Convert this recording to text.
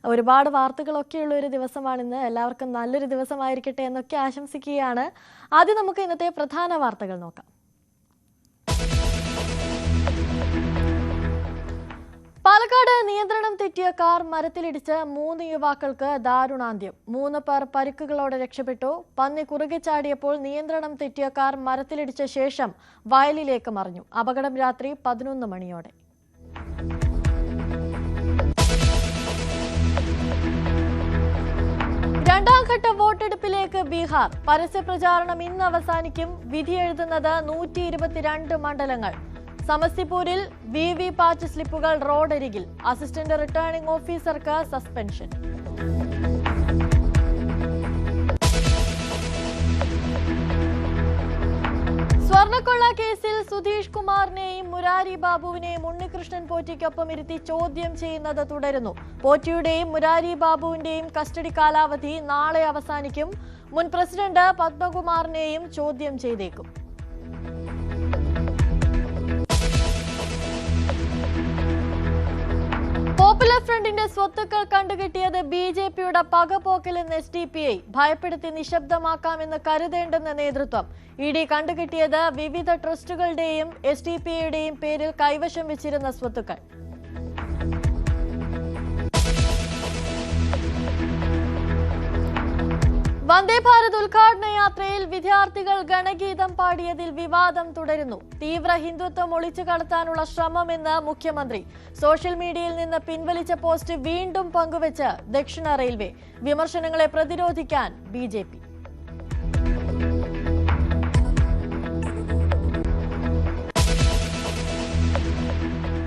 ഒരുപാട് വാർത്തകളൊക്കെയുള്ള ഒരു ദിവസമാണിന്ന്. എല്ലാവർക്കും നല്ലൊരു ദിവസമായിരിക്കട്ടെ എന്നൊക്കെ ആശംസിക്കുകയാണ്. ആദ്യം നമുക്ക് ഇന്നത്തെ പ്രധാന വാർത്തകൾ നോക്കാം. പാലക്കാട് നിയന്ത്രണം തെറ്റിയ കാർ മരത്തിലിടിച്ച് 3 യുവാക്കൾക്ക് ദാരുണാന്ത്യം. 3 പേർ പരിക്കുകളോടെ രക്ഷപ്പെട്ടു. പന്നി കുറുകെ ചാടിയപ്പോൾ നിയന്ത്രണം തെറ്റിയ കാർ മരത്തിലിടിച്ച ശേഷം വയലിലേക്ക് മറിഞ്ഞു. അപകടം രാത്രി 11 മണിയോടെ. രണ്ടാം ഘട്ട വോട്ടെടുപ്പിലേക്ക് ബീഹാർ. പരസ്യപ്രചാരണം ഇന്ന് അവസാനിക്കും. വിധി എഴുതുന്നത് 122 മണ്ഡലങ്ങൾ. സമസ്തിപൂരിൽ വിവി പാറ്റ് സ്ലിപ്പുകൾ റോഡരികിൽ. അസിസ്റ്റന്റ് റിട്ടേണിംഗ് ഓഫീസർക്ക് സസ്പെൻഷൻ. സ്വർണ്ണക്കൊള്ള കേസിൽ സുധീഷ് കുമാറിനെയും മുരാരി ബാബുവിനെയും ഉണ്ണികൃഷ്ണൻ പോറ്റിക്കൊപ്പം ഇരുത്തി ചോദ്യം ചെയ്യുന്നത് തുടരുന്നു. പോറ്റിയുടെയും മുരാരി ബാബുവിന്റെയും കസ്റ്റഡി കാലാവധി നാളെ അവസാനിക്കും. മുൻ പ്രസിഡന്റ് പത്മകുമാറിനെയും ചോദ്യം ചെയ്തേക്കും. പോപ്പുലർ ഫ്രണ്ടിന്റെ സ്വത്തുക്കൾ കണ്ടുകിട്ടിയത് ബിജെപിയുടെ പകപോക്കലെന്ന് SDPI. ഭയപ്പെടുത്തി നിശബ്ദമാക്കാമെന്ന് കരുതേണ്ടെന്ന നേതൃത്വം. ഇഡി കണ്ടുകിട്ടിയത് വിവിധ ട്രസ്റ്റുകളുടെയും SDPIയുടെയും പേരിൽ കൈവശം വെച്ചിരുന്ന സ്വത്തുക്കൾ. വന്ദേ ഭാരത് ഉദ്ഘാടന യാത്രയിൽ വിദ്യാർത്ഥികൾ ഗണഗീതം പാടിയതിൽ വിവാദം തുടരുന്നു. തീവ്ര ഹിന്ദുത്വം ഒളിച്ചു കടത്താനുള്ള ശ്രമമെന്ന് മുഖ്യമന്ത്രി. സോഷ്യൽ മീഡിയയിൽ നിന്ന് പിൻവലിച്ച പോസ്റ്റ് വീണ്ടും പങ്കുവച്ച് ദക്ഷിണ റെയിൽവേ. വിമർശനങ്ങളെ പ്രതിരോധിക്കാൻ BJP.